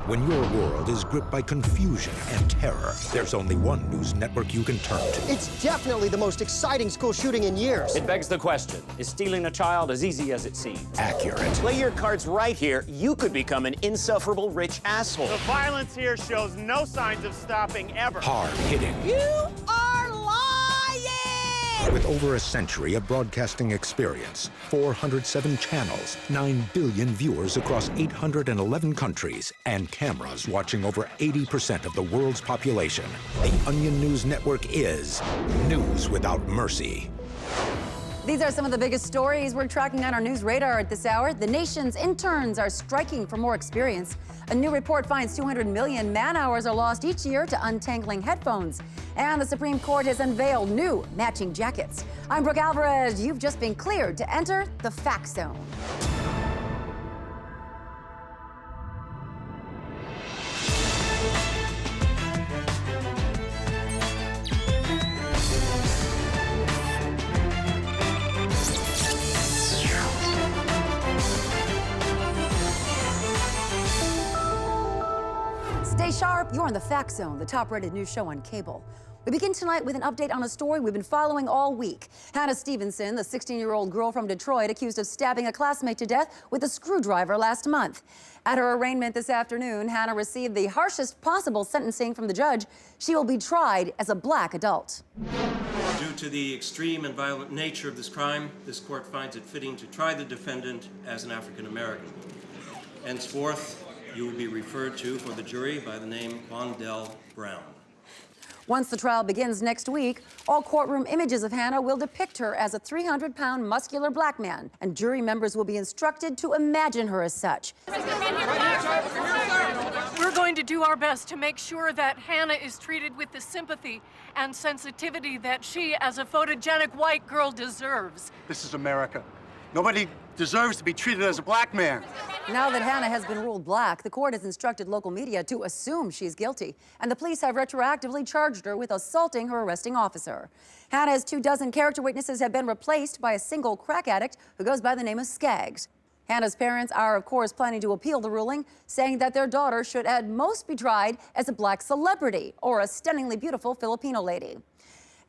When your world is gripped by confusion and terror, there's only one news network you can turn to. It's definitely the most exciting school shooting in years. It begs the question, is stealing a child as easy as it seems? Accurate. Play your cards right here. You could become an insufferable rich asshole. The violence here shows no signs of stopping ever. Hard-hitting. You are lying! With over a century of broadcasting experience, 407 channels, 9 billion viewers across 811 countries, and cameras watching over 80% of the world's population, the Onion News Network is news without mercy. These are some of the biggest stories we're tracking on our news radar at this hour. The nation's interns are striking for more experience. A new report finds 200 million man-hours are lost each year to untangling headphones. And the Supreme Court has unveiled new matching jackets. I'm Brooke Alvarez. You've just been cleared to enter the FactZone. Stay sharp, you're on the FactZone, the top-rated news show on cable. We begin tonight with an update on a story we've been following all week. Hannah Stevenson, the 16-year-old girl from Detroit, accused of stabbing a classmate to death with a screwdriver last month. At her arraignment this afternoon, Hannah received the harshest possible sentencing from the judge. She will be tried as a black adult. Due to the extreme and violent nature of this crime, this court finds it fitting to try the defendant as an African American. Henceforth, you will be referred to for the jury by the name Quandell Brown. Once the trial begins next week, all courtroom images of Hannah will depict her as a 300-pound muscular black man, and jury members will be instructed to imagine her as such. We're going to do our best to make sure that Hannah is treated with the sympathy and sensitivity that she, as a photogenic white girl, deserves. This is America. Nobody deserves to be treated as a black man. Now that Hannah has been ruled black, the court has instructed local media to assume she's guilty, and the police have retroactively charged her with assaulting her arresting officer. Hannah's 24 character witnesses have been replaced by a single crack addict who goes by the name of Skaggs. Hannah's parents are, of course, planning to appeal the ruling, saying that their daughter should at most be tried as a black celebrity or a stunningly beautiful Filipino lady.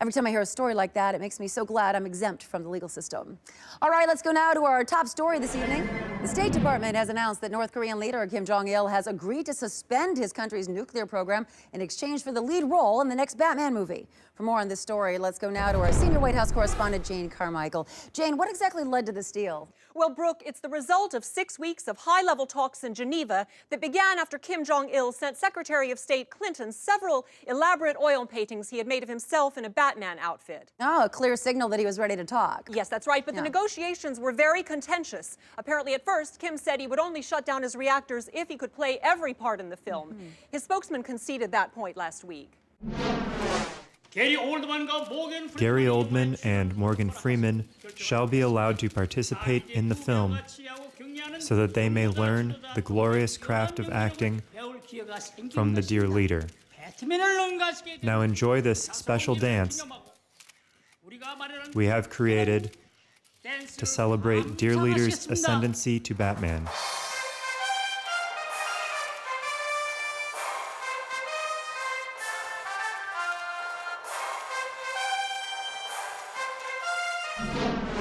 Every time I hear a story like that, it makes me so glad I'm exempt from the legal system. All right, let's go now to our top story this evening. The State Department has announced that North Korean leader Kim Jong-il has agreed to suspend his country's nuclear program in exchange for the lead role in the next Batman movie. For more on this story, let's go now to our senior White House correspondent, Jane Carmichael. Jane, what exactly led to this deal? Well, Brooke, it's the result of 6 weeks of high-level talks in Geneva that began after Kim Jong-il sent Secretary of State Clinton several elaborate oil paintings he had made of himself in a Batman outfit. Oh, a clear signal that he was ready to talk. Yes, that's right, but the negotiations were very contentious. Apparently, at first, Kim said he would only shut down his reactors if he could play every part in the film. His spokesman conceded that point last week. Gary Oldman and Morgan Freeman shall be allowed to participate in the film so that they may learn the glorious craft of acting from the dear leader. Now enjoy this special dance we have created to celebrate dear leader's ascendancy to Batman.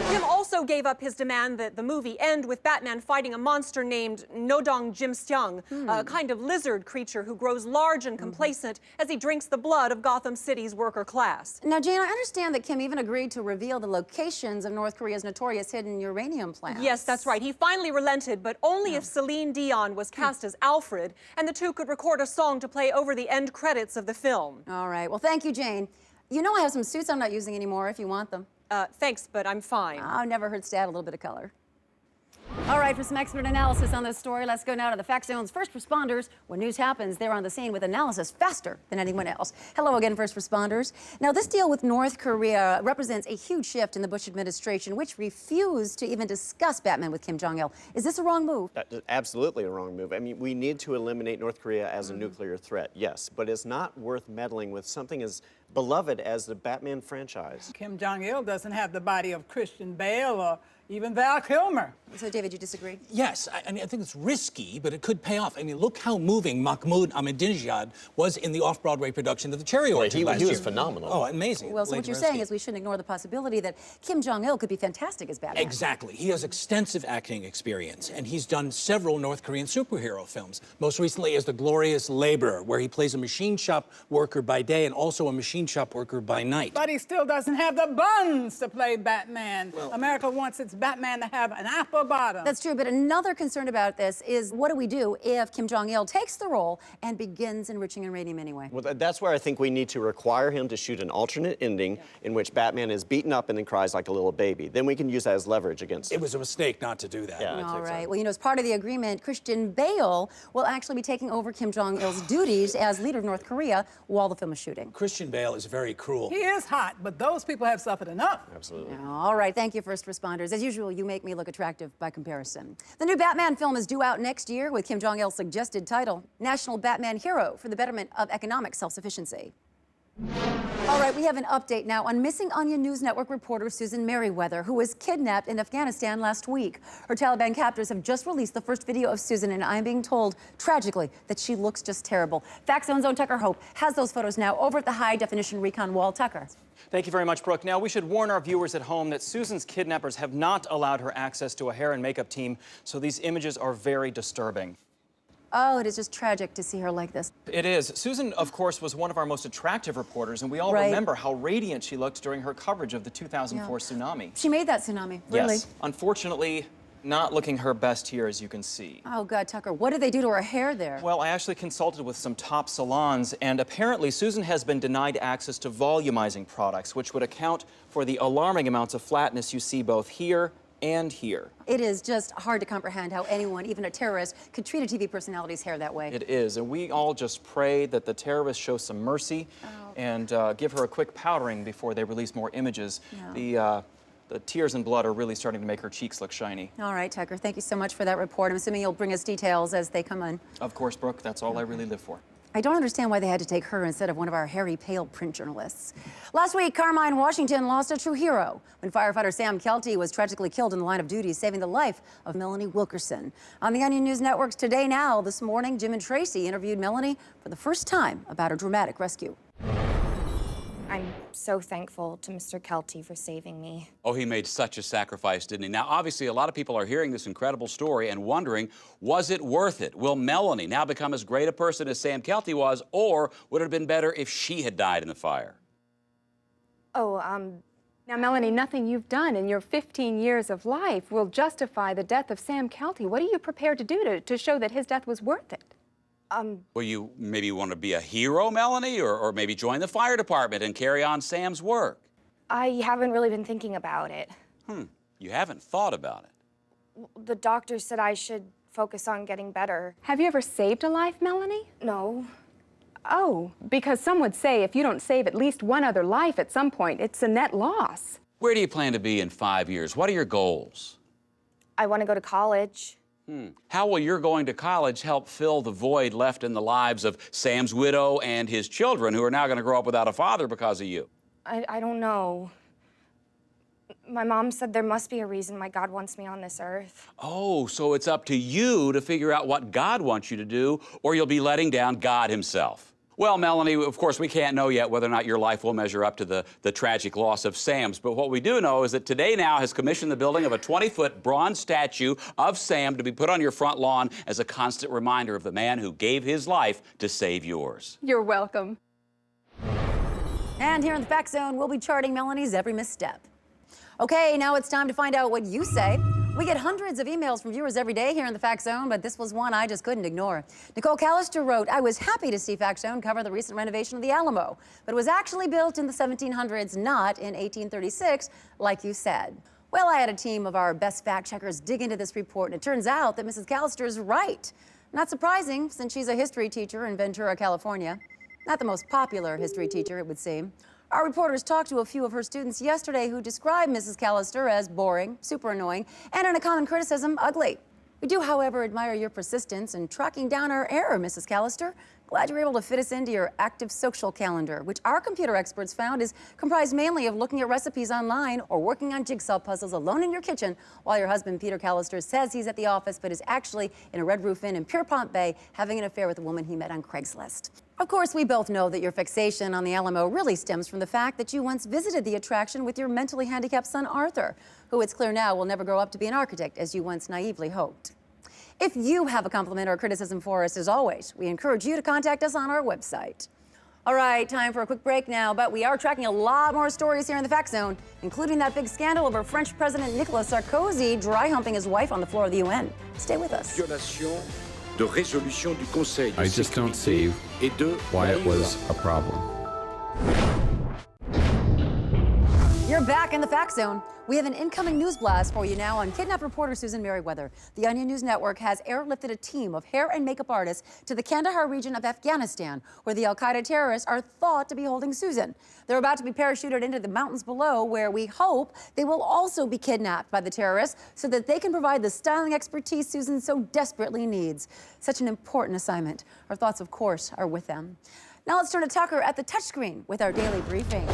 Kim also gave up his demand that the movie end with Batman fighting a monster named Nodong Jimseong, a kind of lizard creature who grows large and complacent as he drinks the blood of Gotham City's worker class. Now, Jane, I understand that Kim even agreed to reveal the locations of North Korea's notorious hidden uranium plants. Yes, that's right. He finally relented, but only if Celine Dion was cast as Alfred, and the two could record a song to play over the end credits of the film. All right. Well, thank you, Jane. You know I have some suits I'm not using anymore if you want them. Thanks, but I'm fine. Oh, never hurts to add a little bit of color. All right, for some expert analysis on this story, let's go now to the FactZone's first responders. When news happens, they're on the scene with analysis faster than anyone else. Hello again, first responders. Now, this deal with North Korea represents a huge shift in the Bush administration, which refused to even discuss Batman with Kim Jong-il. Is this a wrong move? Absolutely a wrong move. I mean, we need to eliminate North Korea as a nuclear threat, yes, but it's not worth meddling with something as beloved as the Batman franchise. Kim Jong-il doesn't have the body of Christian Bale or even Val Kilmer. So, David, you disagree? Yes, I mean, I think it's risky, but it could pay off. I mean, look how moving Mahmoud Ahmadinejad was in the off-Broadway production of The Cherry Orchard last year. He was phenomenal. Oh, amazing. Well, so what you're saying is we shouldn't ignore the possibility that Kim Jong-il could be fantastic as Batman. Exactly. He has extensive acting experience, and he's done several North Korean superhero films, most recently as The Glorious Laborer, where he plays a machine shop worker by day and also a machine shop worker by night. But he still doesn't have the buns to play Batman. Well, America wants its Batman to have an apple bottom. That's true, but another concern about this is what do we do if Kim Jong-il takes the role and begins enriching uranium anyway? Well, that's where I think we need to require him to shoot an alternate ending in which Batman is beaten up and then cries like a little baby. Then we can use that as leverage against him. It was a mistake not to do that. Yeah, All right. Well, you know, as part of the agreement, Christian Bale will actually be taking over Kim Jong-il's duties as leader of North Korea while the film is shooting. Christian Bale is very cruel. He is hot, but those people have suffered enough. Absolutely. All right. Thank you, first responders. As usual, you make me look attractive by comparison. The new Batman film is due out next year with Kim Jong-il's suggested title, National Batman Hero for the Betterment of Economic Self-Sufficiency. All right, we have an update now on missing Onion News Network reporter Susan Merriweather, who was kidnapped in Afghanistan last week. Her Taliban captors have just released the first video of Susan, and I'm being told, tragically, that she looks just terrible. FactZone's own Tucker Hope has those photos now over at the high-definition recon wall. Tucker. Thank you very much, Brooke. Now, we should warn our viewers at home that Susan's kidnappers have not allowed her access to a hair and makeup team, so these images are very disturbing. Oh, it is just tragic to see her like this. It is. Susan, of course, was one of our most attractive reporters, and we all remember how radiant she looked during her coverage of the 2004 tsunami. She made that tsunami, really. Yes. Unfortunately, not looking her best here, as you can see. Oh, God, Tucker, what did they do to her hair there? Well, I actually consulted with some top salons, and apparently Susan has been denied access to volumizing products, which would account for the alarming amounts of flatness you see both here and here. It is just hard to comprehend how anyone, even a terrorist, could treat a TV personality's hair that way. It is, and we all just pray that the terrorists show some mercy and give her a quick powdering before they release more images. The tears and blood are really starting to make her cheeks look shiny. All right, Tucker, thank you so much for that report. I'm assuming you'll bring us details as they come in. Of course, Brooke, that's all I really live for. I don't understand why they had to take her instead of one of our hairy, pale print journalists. Last week, Carmine, Washington lost a true hero when firefighter Sam Kelty was tragically killed in the line of duty, saving the life of Melanie Wilkerson. On the Onion News Network's Today Now this morning, Jim and Tracy interviewed Melanie for the first time about her dramatic rescue. I'm so thankful to Mr. Kelty for saving me. Oh, he made such a sacrifice, didn't he? Now, obviously, a lot of people are hearing this incredible story and wondering, was it worth it? Will Melanie now become as great a person as Sam Kelty was, or would it have been better if she had died in the fire? Now, Melanie, nothing you've done in your 15 years of life will justify the death of Sam Kelty. What are you prepared to do to show that his death was worth it? Well, you maybe want to be a hero, Melanie, or maybe join the fire department and carry on Sam's work. I haven't really been thinking about it. You haven't thought about it. The doctor said I should focus on getting better. Have you ever saved a life, Melanie? No. Oh, because some would say if you don't save at least one other life at some point, it's a net loss. Where do you plan to be in 5 years? What are your goals? I want to go to college. How will your going to college help fill the void left in the lives of Sam's widow and his children, who are now going to grow up without a father because of you? I don't know. My mom said there must be a reason why God wants me on this earth. Oh, so it's up to you to figure out what God wants you to do, or you'll be letting down God himself. Well, Melanie, of course, we can't know yet whether or not your life will measure up to the tragic loss of Sam's, but what we do know is that Today Now has commissioned the building of a 20-foot bronze statue of Sam to be put on your front lawn as a constant reminder of the man who gave his life to save yours. You're welcome. And here in the Fact Zone, we'll be charting Melanie's every misstep. Okay, now it's time to find out what you say. We get hundreds of emails from viewers every day here in the Fact Zone, but this was one I just couldn't ignore. Nicole Callister wrote, I was happy to see Fact Zone cover the recent renovation of the Alamo, but it was actually built in the 1700s, not in 1836, like you said. Well, I had a team of our best fact checkers dig into this report, and it turns out that Mrs. Callister is right. Not surprising, since she's a history teacher in Ventura, California. Not the most popular history teacher, it would seem. Our reporters talked to a few of her students yesterday who described Mrs. Callister as boring, super annoying, and in a common criticism, ugly. We do, however, admire your persistence in tracking down our error, Mrs. Callister. Glad you were able to fit us into your active social calendar, which our computer experts found is comprised mainly of looking at recipes online or working on jigsaw puzzles alone in your kitchen while your husband, Peter Callister, says he's at the office but is actually in a Red Roof Inn in Pierpont Bay having an affair with a woman he met on Craigslist. Of course, we both know that your fixation on the Alamo really stems from the fact that you once visited the attraction with your mentally handicapped son, Arthur, who it's clear now will never grow up to be an architect, as you once naively hoped. If you have a compliment or criticism for us, as always, we encourage you to contact us on our website. All right, time for a quick break now, but we are tracking a lot more stories here in the Fact Zone, including that big scandal over French President Nicolas Sarkozy dry humping his wife on the floor of the UN. Stay with us. I just don't see why it was a problem. You're back in the Fact Zone. We have an incoming news blast for you now on kidnapped reporter Susan Merriweather. The Onion News Network has airlifted a team of hair and makeup artists to the Kandahar region of Afghanistan, where the al-Qaeda terrorists are thought to be holding Susan. They're about to be parachuted into the mountains below, where we hope they will also be kidnapped by the terrorists so that they can provide the styling expertise Susan so desperately needs. Such an important assignment. Our thoughts, of course, are with them. Now let's turn to Tucker at the touchscreen with our daily briefing.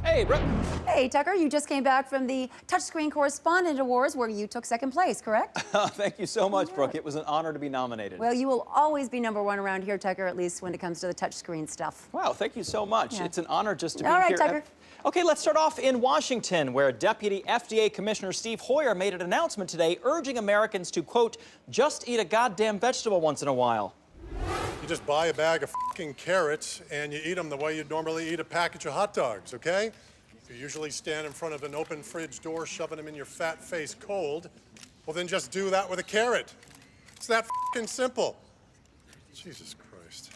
Hey, Brooke. Hey, Tucker, you just came back from the Touchscreen Correspondent Awards where you took second place, correct? Thank you so much, Brooke. It was an honor to be nominated. Well, you will always be #1 around here, Tucker, at least when it comes to the touchscreen stuff. Wow, thank you so much. Yeah. It's an honor just to be All right, here. Tucker. Okay, let's start off in Washington, where Deputy FDA Commissioner Steve Hoyer made an announcement today urging Americans to, quote, just eat a goddamn vegetable once in a while. You just buy a bag of fucking carrots and you eat them the way you'd normally eat a package of hot dogs, okay? You usually stand in front of an open fridge door shoving them in your fat face cold. Well, then just do that with a carrot. It's that fucking simple. Jesus Christ.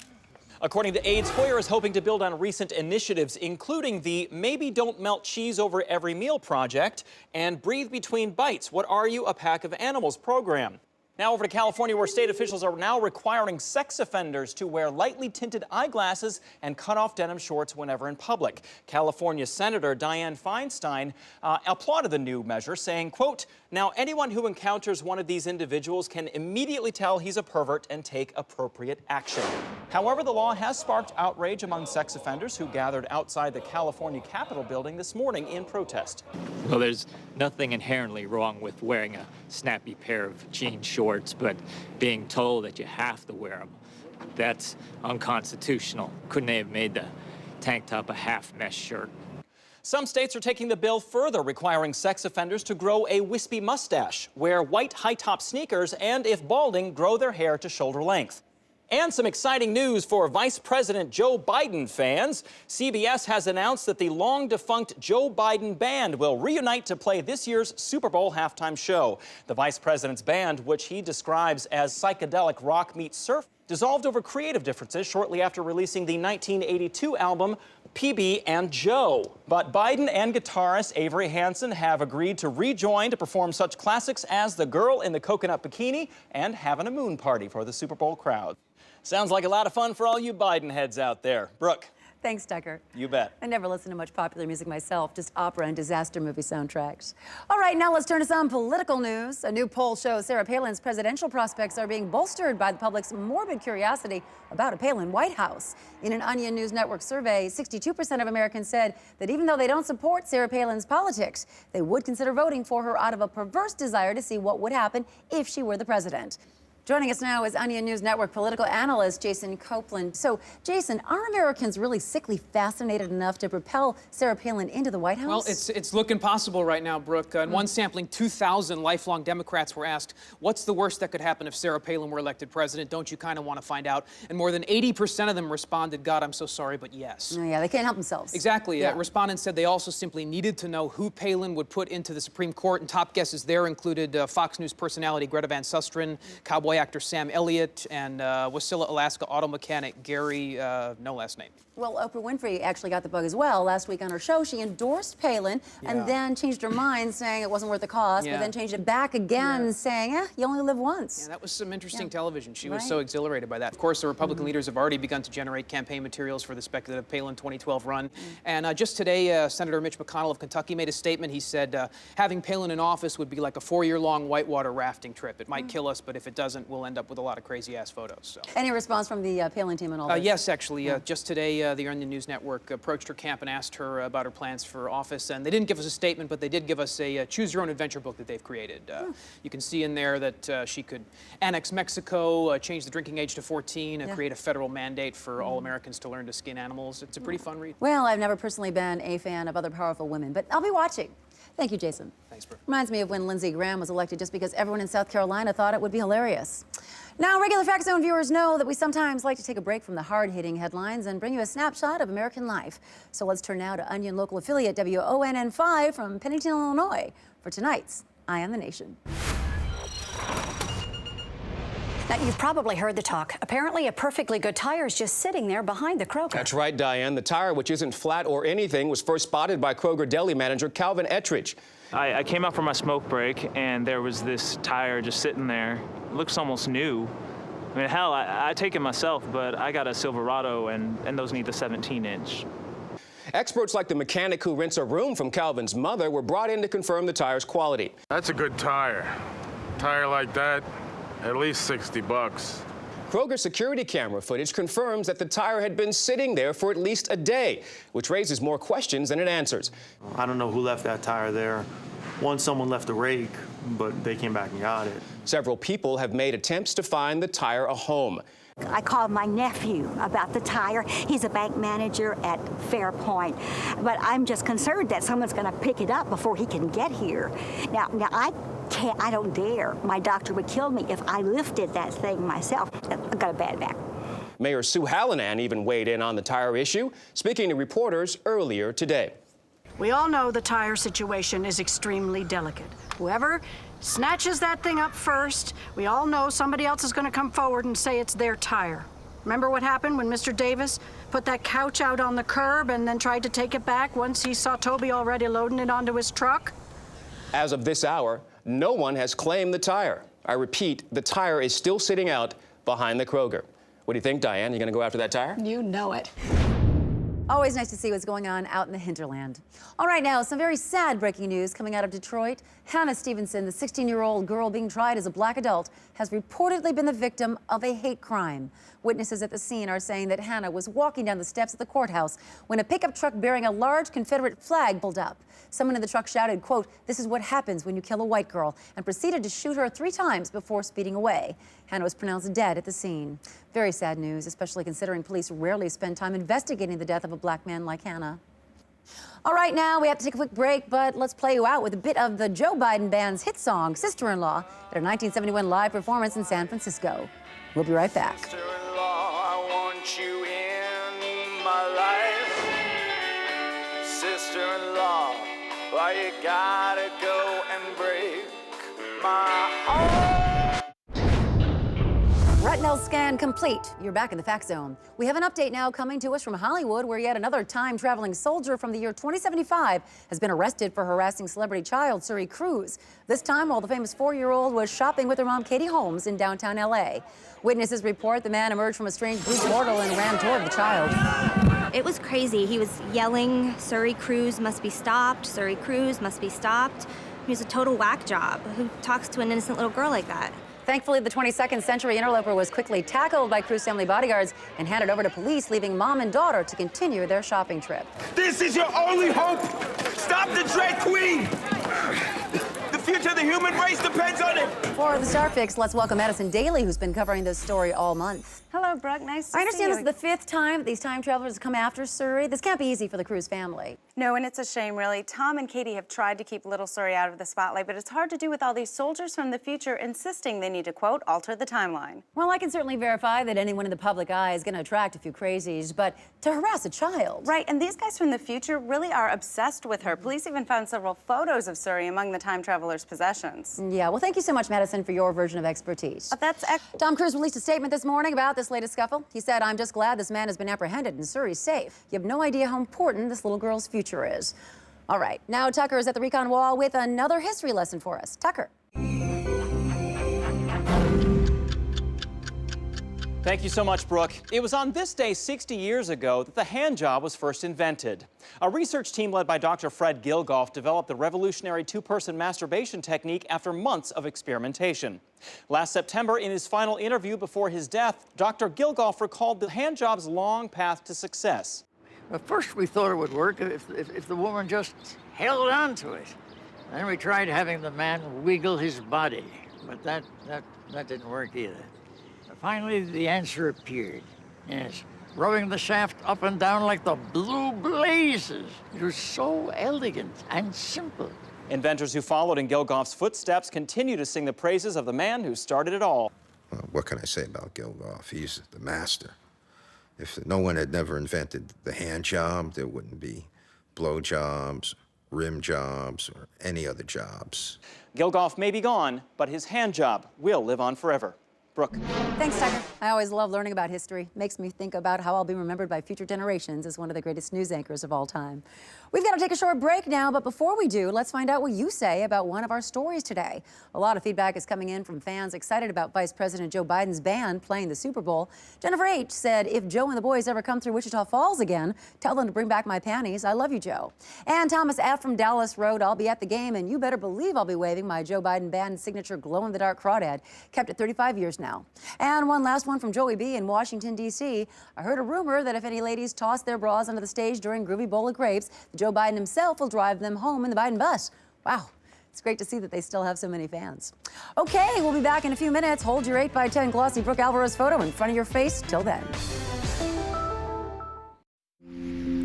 According to aides, Hoyer is hoping to build on recent initiatives, including the Maybe Don't Melt Cheese Over Every Meal project and Breathe Between Bites, What Are You, a Pack of Animals program. Now over to California, where state officials are now requiring sex offenders to wear lightly tinted eyeglasses and cut-off denim shorts whenever in public. California Senator Dianne Feinstein applauded the new measure, saying, quote, now anyone who encounters one of these individuals can immediately tell he's a pervert and take appropriate action. However, the law has sparked outrage among sex offenders who gathered outside the California Capitol building this morning in protest. Well, there's nothing inherently wrong with wearing a snappy pair of jean shorts, but being told that you have to wear them, that's unconstitutional. Couldn't they have made the tank top a half-mesh shirt? Some states are taking the bill further, requiring sex offenders to grow a wispy mustache, wear white high-top sneakers, and if balding, grow their hair to shoulder length. And some exciting news for Vice President Joe Biden fans. CBS has announced that the long-defunct Joe Biden Band will reunite to play this year's Super Bowl halftime show. The Vice President's band, which he describes as psychedelic rock meets surf, dissolved over creative differences shortly after releasing the 1982 album PB and Joe. But Biden and guitarist Avery Hansen have agreed to rejoin to perform such classics as The Girl in the Coconut Bikini and Having a Moon Party for the Super Bowl crowd. Sounds like a lot of fun for all you Biden heads out there. Brooke. Thanks, Tucker. You bet. I never listen to much popular music myself, just opera and disaster movie soundtracks. All right, now let's turn to some political news. A new poll shows Sarah Palin's presidential prospects are being bolstered by the public's morbid curiosity about a Palin White House. In an Onion News Network survey, 62% of Americans said that even though they don't support Sarah Palin's politics, they would consider voting for her out of a perverse desire to see what would happen if she were the president. Joining us now is Onion News Network political analyst Jason Copeland. So, Jason, are Americans really sickly fascinated enough to propel Sarah Palin into the White House? Well, it's looking possible right now, Brooke. In one sampling, 2,000 lifelong Democrats were asked, what's the worst that could happen if Sarah Palin were elected president? Don't you kind of want to find out? And more than 80% of them responded, God, I'm so sorry, but yes. Oh, yeah, they can't help themselves. Exactly. Yeah. Respondents said they also simply needed to know who Palin would put into the Supreme Court, and top guesses there included Fox News personality Greta Van Susteren, cowboy actor Sam Elliott, and Wasilla, Alaska auto mechanic Gary, no last name. Well, Oprah Winfrey actually got the bug as well. Last week on her show, she endorsed Palin and then changed her mind, saying it wasn't worth the cost, but then changed it back again, saying, you only live once. Yeah, that was some interesting television. She was so exhilarated by that. Of course, the Republican leaders have already begun to generate campaign materials for the speculative Palin 2012 run. And just today, Senator Mitch McConnell of Kentucky made a statement. He said, having Palin in office would be like a 4-year-long whitewater rafting trip. It might kill us, but if it doesn't, we'll end up with a lot of crazy-ass photos. So. Any response from the Palin team and all this? Yes, actually. Just today, the Onion News Network approached her camp and asked her about her plans for office. And they didn't give us a statement, but they did give us a choose-your-own-adventure book that they've created. You can see in there that she could annex Mexico, change the drinking age to 14, create a federal mandate for all Americans to learn to skin animals. It's a pretty fun read. Well, I've never personally been a fan of other powerful women, but I'll be watching. Thank you, Jason. Thanks, Brooke. Reminds me of when Lindsey Graham was elected just because everyone in South Carolina thought it would be hilarious. Now, regular FactZone viewers know that we sometimes like to take a break from the hard-hitting headlines and bring you a snapshot of American life. So let's turn now to Onion local affiliate WONN5 from Pennington, Illinois for tonight's Eye on the Nation. Now, you've probably heard the talk. Apparently, a perfectly good tire is just sitting there behind the Kroger. That's right, Diane. The tire, which isn't flat or anything, was first spotted by Kroger deli manager Calvin Ettridge. I came out for my smoke break, and there was this tire just sitting there. It looks almost new. I mean, hell, I take it myself, but I got a Silverado, and those need the 17-inch. Experts like the mechanic who rents a room from Calvin's mother were brought in to confirm the tire's quality. That's a good tire. Tire like that, at least 60 bucks. Kroger security camera footage confirms that the tire had been sitting there for at least a day, which raises more questions than it answers. I don't know who left that tire there. Someone left a rake, but they came back and got it. Several people have made attempts to find the tire a home. I called my nephew about the tire. He's a bank manager at Fairpoint. But I'm just concerned that someone's going to pick it up before he can get here. Now I don't dare. My doctor would kill me if I lifted that thing myself. I've got a bad back. Mayor Sue Hallinan even weighed in on the tire issue, speaking to reporters earlier today. We all know the tire situation is extremely delicate. Whoever snatches that thing up first, we all know somebody else is going to come forward and say it's their tire. Remember what happened when Mr. Davis put that couch out on the curb and then tried to take it back once he saw Toby already loading it onto his truck? As of this hour, no one has claimed the tire. I repeat, the tire is still sitting out behind the Kroger. What do you think, Diane? You going to go after that tire? You know it. Always nice to see what's going on out in the hinterland. All right, now, some very sad breaking news coming out of Detroit. Hannah Stevenson, the 16-year-old girl being tried as a black adult, has reportedly been the victim of a hate crime. Witnesses at the scene are saying that Hannah was walking down the steps of the courthouse when a pickup truck bearing a large Confederate flag pulled up. Someone in the truck shouted, quote, "This is what happens when you kill a white girl," and proceeded to shoot her 3 times before speeding away. Hannah was pronounced dead at the scene. Very sad news, especially considering police rarely spend time investigating the death of a black man like Hannah. All right, now we have to take a quick break, but let's play you out with a bit of the Joe Biden band's hit song, Sister-in-Law, at a 1971 live performance in San Francisco. We'll be right back. I want you in my life. Sister-in-law, why you gotta go and break my heart? Retinal scan complete. You're back in the Fact Zone. We have an update now coming to us from Hollywood, where yet another time-traveling soldier from the year 2075 has been arrested for harassing celebrity child Suri Cruise. This time while the famous 4-year-old was shopping with her mom, Katie Holmes, in downtown L.A. Witnesses report the man emerged from a strange blue portal and ran toward the child. It was crazy. He was yelling, "Suri Cruise must be stopped. Suri Cruise must be stopped." He was a total whack job. Who talks to an innocent little girl like that? Thankfully, the 22nd century interloper was quickly tackled by Cruise family bodyguards and handed over to police, leaving mom and daughter to continue their shopping trip. This is your only hope. Stop the drag queen. The future of the human race depends on it. For the Star Fix, let's welcome Madison Daly, who's been covering this story all month. Hello, Brooke. Nice to see you. I understand this is the 5th time these time travelers have come after Suri. This can't be easy for the Cruise family. No, and it's a shame, really. Tom and Katie have tried to keep little Suri out of the spotlight, but it's hard to do with all these soldiers from the future insisting they need to, quote, alter the timeline. Well, I can certainly verify that anyone in the public eye is going to attract a few crazies, but to harass a child... Right, and these guys from the future really are obsessed with her. Police even found several photos of Suri among the time traveler's possessions. Yeah, well, thank you so much, Madison, for your version of expertise. Tom Cruise released a statement this morning about this latest scuffle. He said, "I'm just glad this man has been apprehended and Suri's safe. You have no idea how important this little girl's future is." All right, now Tucker is at the recon wall with another history lesson for us. Tucker. Thank you so much, Brooke. It was on this day 60 years ago that the hand job was first invented. A research team led by Dr. Fred Gilgoff developed the revolutionary two-person masturbation technique after months of experimentation. Last September, in his final interview before his death, Dr. Gilgoff recalled the hand job's long path to success. At first, we thought it would work if the woman just held on to it. Then we tried having the man wiggle his body, but that didn't work either. Finally, the answer appeared. Yes, rubbing the shaft up and down like the blue blazes. It was so elegant and simple. Inventors who followed in Gilgoff's footsteps continue to sing the praises of the man who started it all. Well, what can I say about Gilgoff? He's the master. If no one had never invented the hand job, there wouldn't be blow jobs, rim jobs, or any other jobs. Gilgoff may be gone, but his hand job will live on forever. Brooke. Thanks, Tucker. I always love learning about history. Makes me think about how I'll be remembered by future generations as one of the greatest news anchors of all time. We've got to take a short break now, but before we do, let's find out what you say about one of our stories today. A lot of feedback is coming in from fans excited about Vice President Joe Biden's band playing the Super Bowl. Jennifer H. said, if Joe and the boys ever come through Wichita Falls again, tell them to bring back my panties. I love you, Joe. And Thomas F. from Dallas wrote, I'll be at the game, and you better believe I'll be waving my Joe Biden band signature glow-in-the-dark crawdad. Kept it 35 years now. And one last one from Joey B. in Washington, D.C. I heard a rumor that if any ladies toss their bras onto the stage during Groovy Bowl of Grapes, Joe Biden himself will drive them home in the Biden bus. Wow. It's great to see that they still have so many fans. Okay, we'll be back in a few minutes. Hold your 8x10 glossy Brooke Alvarez photo in front of your face. Till then.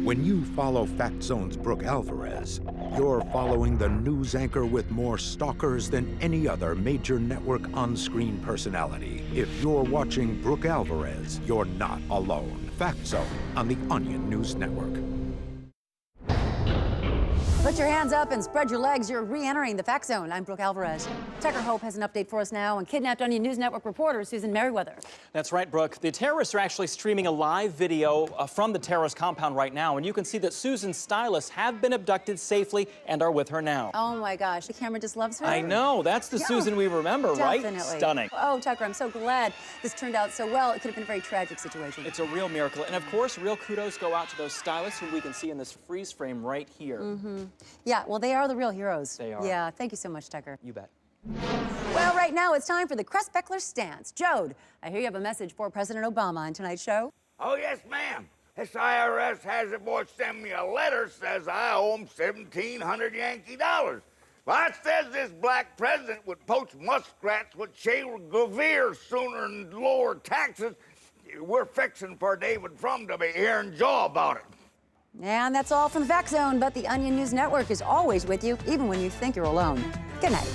When you follow FactZone's Brooke Alvarez, you're following the news anchor with more stalkers than any other major network on-screen personality. If you're watching Brooke Alvarez, you're not alone. FactZone on the Onion News Network. Put your hands up and spread your legs. You're re-entering the Fact Zone. I'm Brooke Alvarez. Tucker Hope has an update for us now on kidnapped Onion News Network reporter Susan Merriweather. That's right, Brooke. The terrorists are actually streaming a live video from the terrorist compound right now, and you can see that Susan's stylists have been abducted safely and are with her now. Oh my gosh, the camera just loves her. I know, that's the Susan we remember, definitely. Right? Stunning. Oh, Tucker, I'm so glad this turned out so well. It could have been a very tragic situation. It's a real miracle. And of course, real kudos go out to those stylists who we can see in this freeze frame right here. Mm-hmm. Yeah, well, they are the real heroes. They are. Yeah, thank you so much, Tucker. You bet. Well, right now it's time for the Crest-Beckler stance. Jode, I hear you have a message for President Obama on tonight's show. Oh, yes, ma'am. This IRS has it, boy, send me a letter, says I owe him 1,700 Yankee dollars. Well, it says this black president would poach muskrats with Che Guevara sooner than lower taxes. We're fixing for David Frum to be hearing Joe about it. And that's all from the Fact Zone, but the Onion News Network is always with you, even when you think you're alone. Good night.